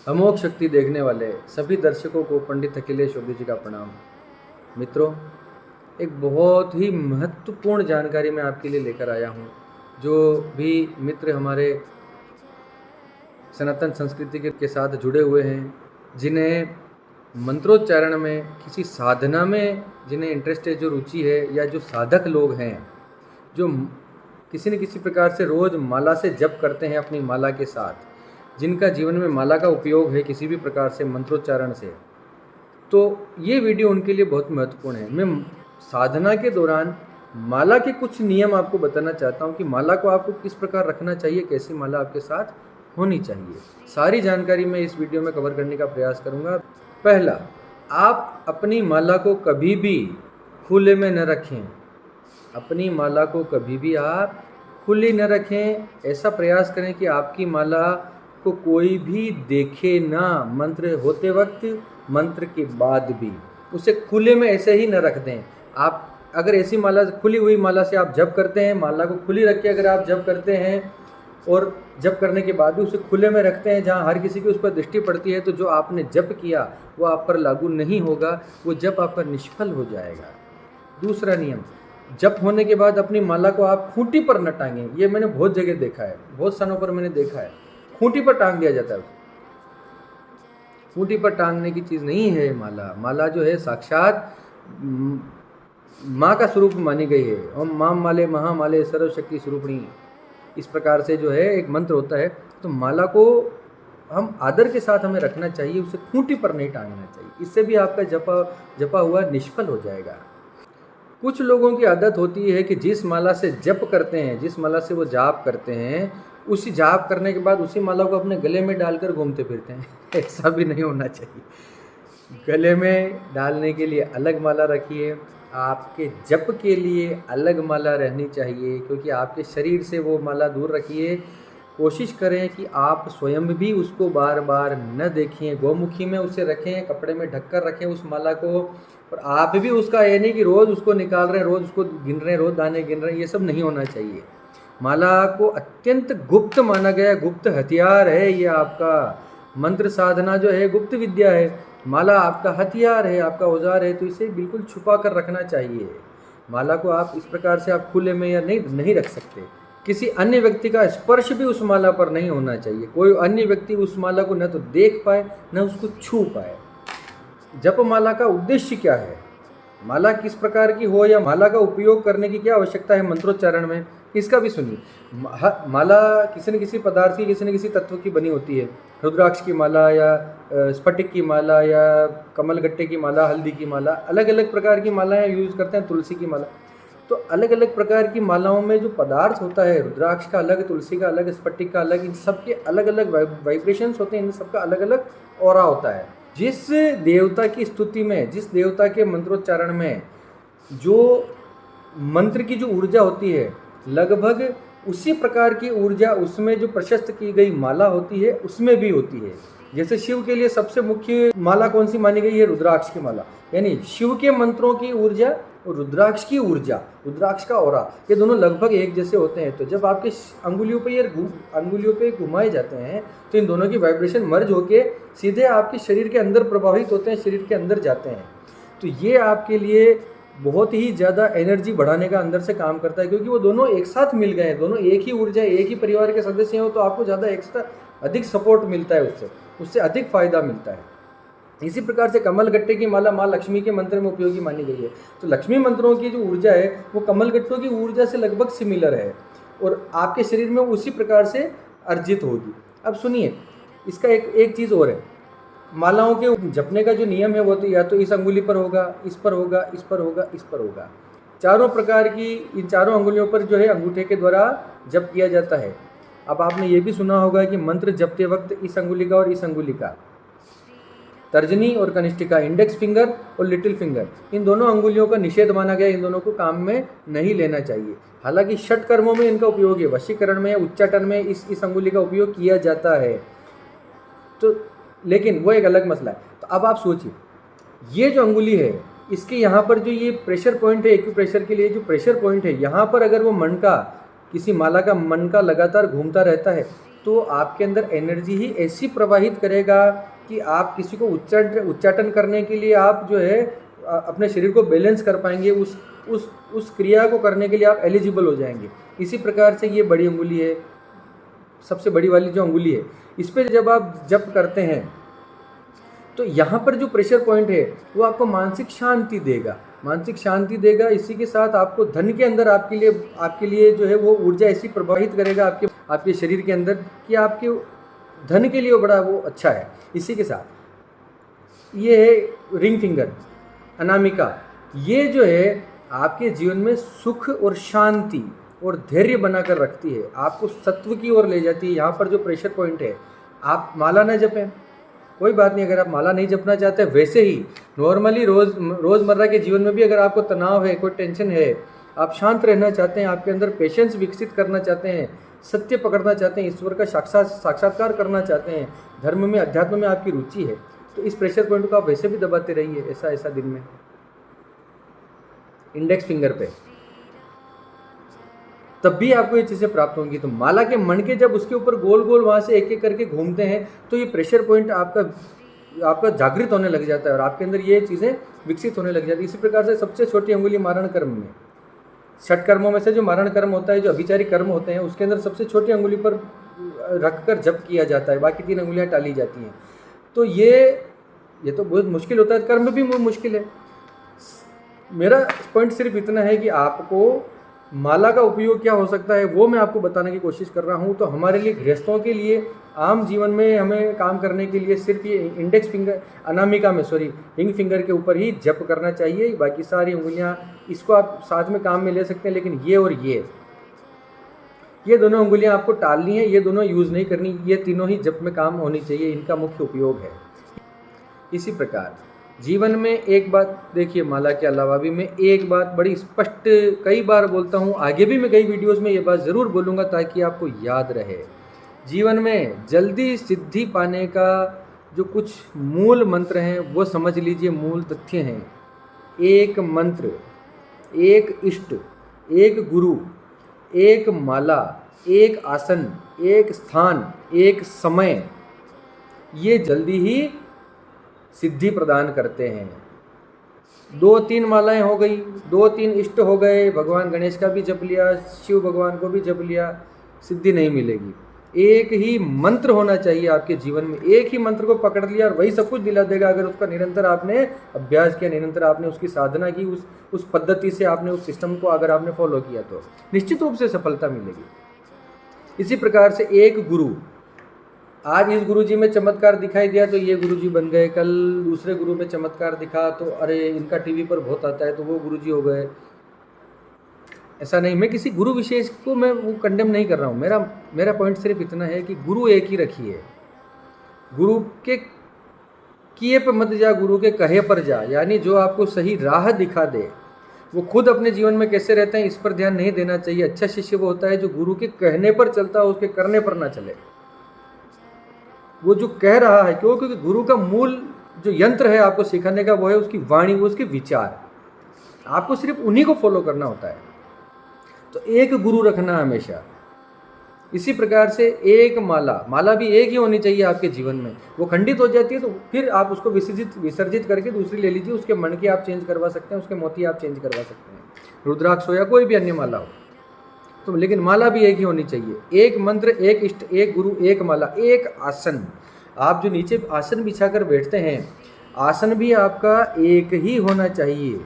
अमोघ शक्ति देखने वाले सभी दर्शकों को पंडित अखिलेश चौधरी जी का प्रणाम। मित्रों, एक बहुत ही महत्वपूर्ण जानकारी मैं आपके लिए लेकर आया हूँ। जो भी मित्र हमारे सनातन संस्कृति के साथ जुड़े हुए हैं, जिन्हें मंत्रोच्चारण में, किसी साधना में जिन्हें इंटरेस्ट है, जो रुचि है, या जो साधक लोग हैं, जो किसी न किसी प्रकार से रोज़ माला से जप करते हैं अपनी माला के साथ, जिनका जीवन में माला का उपयोग है किसी भी प्रकार से मंत्रोच्चारण से, तो ये वीडियो उनके लिए बहुत महत्वपूर्ण है। मैं साधना के दौरान माला के कुछ नियम आपको बताना चाहता हूँ कि माला को आपको किस प्रकार रखना चाहिए, कैसी माला आपके साथ होनी चाहिए। सारी जानकारी मैं इस वीडियो में कवर करने का प्रयास करूँगा। पहला, आप अपनी माला को कभी भी खुले में न रखें। अपनी माला को कभी भी आप खुली न रखें। ऐसा प्रयास करें कि आपकी माला को कोई भी देखे ना, मंत्र होते वक्त, मंत्र के बाद भी उसे खुले में ऐसे ही न रख दें। आप अगर ऐसी माला, खुली हुई माला से आप जप करते हैं, माला को खुली रख के अगर आप जप करते हैं और जप करने के बाद भी उसे खुले में रखते हैं जहाँ हर किसी की उस पर दृष्टि पड़ती है, तो जो आपने जप किया वो आप पर लागू नहीं होगा, वो जप आप पर निष्फल हो जाएगा। दूसरा नियम, जप होने के बाद अपनी माला को आप खूंटी पर न टांगें। ये मैंने बहुत जगह देखा है, बहुत स्थानों पर मैंने देखा है, खूंटी पर टांग दिया जाता है। खूंटी पर टांगने की चीज़ नहीं है माला। माला जो है साक्षात माँ का स्वरूप मानी गई है। ओम माम माले महामाले सर्वशक्ति स्वरूपणी, इस प्रकार से जो है एक मंत्र होता है। तो माला को हम आदर के साथ हमें रखना चाहिए, उसे खूंटी पर नहीं टांगना चाहिए। इससे भी आपका जपा हुआ निष्फल हो जाएगा। कुछ लोगों की आदत होती है कि जिस माला से जप करते हैं, जिस माला से वो जाप करते हैं, उसी जाप करने के बाद उसी माला को अपने गले में डालकर घूमते फिरते हैं। ऐसा भी नहीं होना चाहिए। गले में डालने के लिए अलग माला रखिए, आपके जप के लिए अलग माला रहनी चाहिए, क्योंकि आपके शरीर से वो माला दूर रखिए। कोशिश करें कि आप स्वयं भी उसको बार बार न देखें, गौमुखी में उसे रखें, कपड़े में ढककर रखें उस माला को। और आप भी उसका ये नहीं कि रोज़ उसको निकाल रहे हैं, रोज़ उसको गिन रहे हैं, रोज़ दाने गिन रहे हैं, ये सब नहीं होना चाहिए। माला को अत्यंत गुप्त माना गया, गुप्त हथियार है ये आपका। मंत्र साधना जो है गुप्त विद्या है, माला आपका हथियार है, आपका औजार है, तो इसे बिल्कुल छुपा कर रखना चाहिए। माला को आप इस प्रकार से आप खुले में या नहीं रख सकते। किसी अन्य व्यक्ति का स्पर्श भी उस माला पर नहीं होना चाहिए। कोई अन्य व्यक्ति उस माला को न तो देख पाए, न उसको छू पाए। जप माला का उद्देश्य क्या है, माला किस प्रकार की हो, या माला का उपयोग करने की क्या आवश्यकता है मंत्रोच्चारण में, इसका भी सुनिए। माला किसी न किसी पदार्थ की, किसी न किसी तत्व की बनी होती है। रुद्राक्ष की माला, या स्फटिक की माला, या कमलगट्टे की माला, हल्दी की माला, अलग अलग प्रकार की मालाएं यूज़ करते हैं। तुलसी की माला, तो अलग अलग प्रकार की मालाओं में जो पदार्थ होता है, रुद्राक्ष का अलग, तुलसी का अलग, स्फटिक का अलग, इन सब के अलग अलग वाइब्रेशंस होते हैं, इन सबका अलग अलग ऑरा होता है। जिस देवता की स्तुति में, जिस देवता के मंत्रोच्चारण में जो मंत्र की जो ऊर्जा होती है, लगभग उसी प्रकार की ऊर्जा उसमें जो प्रशस्त की गई माला होती है उसमें भी होती है। जैसे शिव के लिए सबसे मुख्य माला कौन सी मानी गई है, रुद्राक्ष की माला। यानी शिव के मंत्रों की ऊर्जा और रुद्राक्ष की ऊर्जा, रुद्राक्ष का ऑरा, ये दोनों लगभग एक जैसे होते हैं। तो जब आपके अंगुलियों पे घुमाए जाते हैं, तो इन दोनों की वाइब्रेशन मर्ज होके सीधे आपके शरीर के अंदर प्रभावित होते हैं, शरीर के अंदर जाते हैं। तो ये आपके लिए बहुत ही ज़्यादा एनर्जी बढ़ाने का अंदर से काम करता है, क्योंकि वो दोनों एक साथ मिल गए हैं, दोनों एक ही ऊर्जा, एक ही परिवार के सदस्य हो, तो आपको ज़्यादा एक्स्ट्रा अधिक सपोर्ट मिलता है, उससे अधिक फायदा मिलता है। इसी प्रकार से कमलगट्टे की माला माँ लक्ष्मी के मंत्र में उपयोगी मानी गई है। तो लक्ष्मी मंत्रों की जो ऊर्जा है वो कमलगट्टों की ऊर्जा से लगभग सिमिलर है, और आपके शरीर में उसी प्रकार से अर्जित होगी। अब सुनिए, इसका एक चीज़ और है। मालाओं के जपने का जो नियम है वो तो या तो इस अंगुली पर होगा, इस पर होगा, इस पर होगा, इस पर होगा। चारों प्रकार की, इन चारों अंगुलियों पर जो है अंगूठे के द्वारा जप किया जाता है। अब आपने ये भी सुना होगा कि मंत्र जपते वक्त इस अंगुली का और इस अंगुली का, तर्जनी और कनिष्ठिका, इंडेक्स फिंगर और लिटिल फिंगर, इन दोनों अंगुलियों का निषेध माना गया। इन दोनों को काम में नहीं लेना चाहिए। हालांकि षट कर्मों में इनका उपयोग है, वशीकरण में, उच्चाटन में इस अंगुली का उपयोग किया जाता है। तो लेकिन वो एक अलग मसला है। तो अब आप सोचिए, ये जो अंगुली है, इसके यहाँ पर जो ये प्रेशर पॉइंट है, एक्यूप्रेशर के लिए जो प्रेशर पॉइंट है, यहाँ पर अगर वो मन का, किसी माला का मन का लगातार घूमता रहता है, तो आपके अंदर एनर्जी ही ऐसी प्रवाहित करेगा कि आप किसी को उच्चाटन करने के लिए आप जो है अपने शरीर को बैलेंस कर पाएंगे, उस क्रिया को करने के लिए आप एलिजिबल हो जाएंगे। इसी प्रकार से ये बड़ी अंगुली है, सबसे बड़ी वाली जो अंगुली है, इस पर जब आप जप करते हैं तो यहाँ पर जो प्रेशर पॉइंट है वो आपको मानसिक शांति देगा। इसी के साथ आपको धन के अंदर आपके लिए जो है वो ऊर्जा ऐसी प्रभावित करेगा आपके शरीर के अंदर कि आपके धन के लिए बड़ा वो अच्छा है। इसी के साथ ये है रिंग फिंगर, अनामिका, ये जो है आपके जीवन में सुख और शांति और धैर्य बनाकर रखती है, आपको सत्व की ओर ले जाती है। यहाँ पर जो प्रेशर पॉइंट है, आप माला न जपें, कोई बात नहीं। अगर आप माला नहीं जपना चाहते, वैसे ही नॉर्मली रोज़मर्रा के जीवन में भी अगर आपको तनाव है, कोई टेंशन है, आप शांत रहना चाहते हैं, आपके अंदर पेशेंस विकसित करना चाहते हैं, सत्य पकड़ना चाहते हैं, ईश्वर का साक्षात्कार करना चाहते हैं, धर्म में अध्यात्म में आपकी रुचि है, तो इस प्रेशर पॉइंट को आप वैसे भी दबाते रहिए ऐसा दिन में, इंडेक्स फिंगर पे, तब भी आपको ये चीज़ें प्राप्त होंगी। तो माला के मणके जब उसके ऊपर गोल गोल वहाँ से एक एक करके घूमते हैं तो ये प्रेशर पॉइंट आपका जागृत होने लग जाता है और आपके अंदर ये चीज़ें विकसित होने लग जाती है। इसी प्रकार से सबसे छोटी अंगुली मारण कर्म में, षट कर्मों में से जो मारण कर्म होता है, जो अभिचारी कर्म होते हैं, उसके अंदर सबसे छोटी अंगुली पर रखकर जप किया जाता है, बाकी 3 अंगुलियाँ टाली जाती हैं। तो ये तो बहुत मुश्किल होता है, कर्म भी मुश्किल है। मेरा पॉइंट सिर्फ इतना है कि आपको माला का उपयोग क्या हो सकता है वो मैं आपको बताने की कोशिश कर रहा हूँ। तो हमारे लिए, गृहस्थों के लिए, आम जीवन में हमें काम करने के लिए सिर्फ ये इंडेक्स फिंगर, रिंग फिंगर के ऊपर ही जप करना चाहिए। बाकी सारी उंगलियाँ इसको आप साथ में काम में ले सकते हैं, लेकिन ये और ये दोनों उंगलियाँ आपको टालनी है, ये दोनों यूज़ नहीं करनी, ये तीनों ही जप में काम होनी चाहिए, इनका मुख्य उपयोग है। इसी प्रकार जीवन में एक बात देखिए, माला के अलावा भी मैं एक बात बड़ी स्पष्ट कई बार बोलता हूँ, आगे भी मैं कई वीडियोस में ये बात ज़रूर बोलूँगा ताकि आपको याद रहे। जीवन में जल्दी सिद्धि पाने का जो कुछ मूल मंत्र हैं वो समझ लीजिए, मूल तथ्य हैं। एक मंत्र, एक इष्ट, एक गुरु, एक माला, एक आसन, एक स्थान, एक समय, ये जल्दी ही सिद्धि प्रदान करते हैं। 2-3 मालाएं हो गई, 2-3 इष्ट हो गए, भगवान गणेश का भी जप लिया, शिव भगवान को भी जप लिया, सिद्धि नहीं मिलेगी। एक ही मंत्र होना चाहिए आपके जीवन में, एक ही मंत्र को पकड़ लिया और वही सब कुछ दिला देगा। अगर उसका निरंतर आपने अभ्यास किया, निरंतर आपने उसकी साधना की, उस पद्धति से आपने उस सिस्टम को अगर आपने फॉलो किया तो निश्चित रूप से सफलता मिलेगी। इसी प्रकार से एक गुरु, आज इस गुरुजी में चमत्कार दिखाई दिया तो ये गुरुजी बन गए, कल दूसरे गुरु में चमत्कार दिखा तो अरे इनका टीवी पर बहुत आता है तो वो गुरुजी हो गए। ऐसा नहीं, मैं किसी गुरु विशेष को मैं वो कंडेम नहीं कर रहा हूँ। मेरा पॉइंट सिर्फ इतना है कि गुरु एक ही रखिए, गुरु के किए पर मत जा, गुरु के कहे पर जा। यानी जो आपको सही राह दिखा दे, वो खुद अपने जीवन में कैसे रहते हैं इस पर ध्यान नहीं देना चाहिए। अच्छा शिष्य वो होता है जो गुरु के कहने पर चलता है, उसके करने पर ना चले। वो जो कह रहा है, क्यों? क्योंकि गुरु का मूल जो यंत्र है आपको सिखाने का वो है उसकी वाणी, वो उसके विचार। आपको सिर्फ उन्हीं को फॉलो करना होता है। तो एक गुरु रखना हमेशा। इसी प्रकार से एक माला भी एक ही होनी चाहिए आपके जीवन में। वो खंडित हो जाती है तो फिर आप उसको विसर्जित करके दूसरी ले लीजिए। उसके मणके आप चेंज करवा सकते हैं, उसके मोती आप चेंज करवा सकते हैं, रुद्राक्ष हो या कोई भी अन्य माला हो। तो लेकिन माला भी एक ही होनी चाहिए। एक मंत्र, एक इष्ट, एक गुरु, एक माला, एक आसन। आप जो नीचे आसन बिछाकर बैठते हैं, आसन भी आपका एक ही होना चाहिए।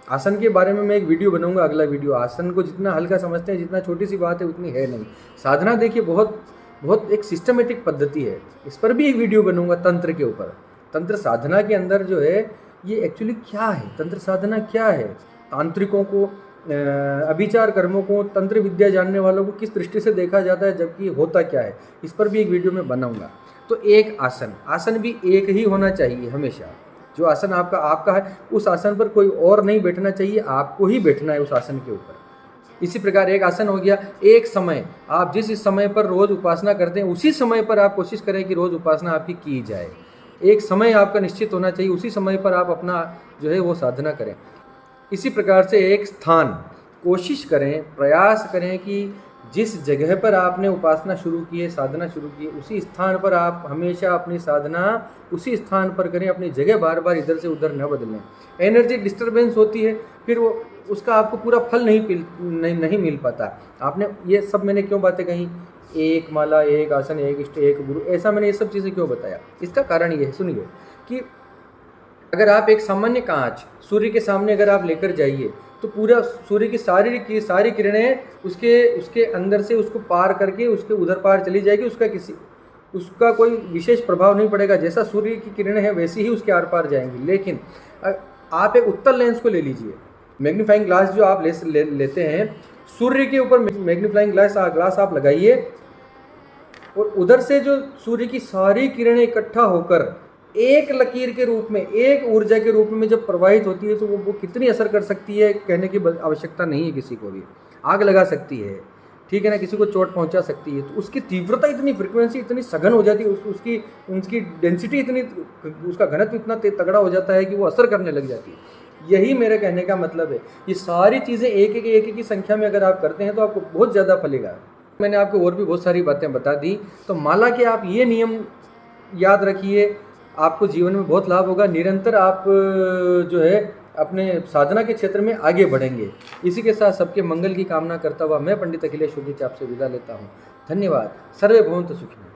आसन के बारे में मैं एक वीडियो बनाऊंगा, अगला वीडियो। आसन को जितना हल्का समझते हैं, जितना छोटी सी बात है उतनी है नहीं। साधना देखिए बहुत एक सिस्टमेटिक पद्धति है। इस पर भी एक वीडियो बनूंगा तंत्र के ऊपर। तंत्र साधना के अंदर जो है ये एक्चुअली क्या है, तंत्र साधना क्या है, तांत्रिकों को, अभिचार कर्मों को, तंत्र विद्या जानने वालों को किस दृष्टि से देखा जाता है, जबकि होता क्या है, इस पर भी एक वीडियो में बनाऊंगा। तो एक आसन भी एक ही होना चाहिए हमेशा। जो आसन आपका है, उस आसन पर कोई और नहीं बैठना चाहिए, आपको ही बैठना है उस आसन के ऊपर। इसी प्रकार एक आसन हो गया। एक समय, आप जिस समय पर रोज उपासना करते हैं उसी समय पर आप कोशिश करें कि रोज उपासना आपकी की जाए। एक समय आपका निश्चित होना चाहिए, उसी समय पर आप अपना जो है वो साधना करें। इसी प्रकार से एक स्थान, कोशिश करें, प्रयास करें कि जिस जगह पर आपने उपासना शुरू की है, साधना शुरू की है, उसी स्थान पर आप हमेशा अपनी साधना उसी स्थान पर करें, अपनी जगह बार बार इधर से उधर न बदलें। एनर्जी डिस्टर्बेंस होती है, फिर वो उसका आपको पूरा फल नहीं मिल पाता। आपने ये सब मैंने क्यों बातें कही, एक माला, एक आसन, एक इष्ट, एक गुरु, ऐसा मैंने ये सब चीज़ें क्यों बताया? इसका कारण ये है, सुनिए, कि अगर आप एक सामान्य कांच सूर्य के सामने अगर आप लेकर जाइए तो पूरा सूर्य की सारी किरणें उसके अंदर से उसको पार करके उसके उधर पार चली जाएगी, उसका कोई विशेष प्रभाव नहीं पड़ेगा। जैसा सूर्य की किरणें हैं वैसी ही उसके आर पार जाएंगी। लेकिन आप एक उत्तल लेंस को ले लीजिए, मैग्नीफाइंग ग्लास जो आप लेते हैं, सूर्य के ऊपर मैग्नीफाइंग ग्लास आप लगाइए और उधर से जो सूर्य की सारी किरणें इकट्ठा होकर एक लकीर के रूप में, एक ऊर्जा के रूप में जब प्रवाहित होती है तो वो कितनी असर कर सकती है कहने की आवश्यकता नहीं है। किसी को भी आग लगा सकती है, ठीक है ना, किसी को चोट पहुंचा सकती है। तो उसकी तीव्रता इतनी, फ्रिक्वेंसी इतनी सघन हो जाती है, उसकी डेंसिटी इतनी, उसका घनत्व इतना तगड़ा हो जाता है कि वो असर करने लग जाती है। यही मेरे कहने का मतलब है। ये सारी चीज़ें एक एक की संख्या में अगर आप करते हैं तो आपको बहुत ज़्यादा फलेगा। मैंने आपको और भी बहुत सारी बातें बता दी। तो माला के आप ये नियम याद रखिए, आपको जीवन में बहुत लाभ होगा। निरंतर आप जो है अपने साधना के क्षेत्र में आगे बढ़ेंगे। इसी के साथ सबके मंगल की कामना करता हुआ मैं पंडित अखिलेश उदित आपसे विदा लेता हूँ। धन्यवाद। सर्वे भवन्तु सुखिनः।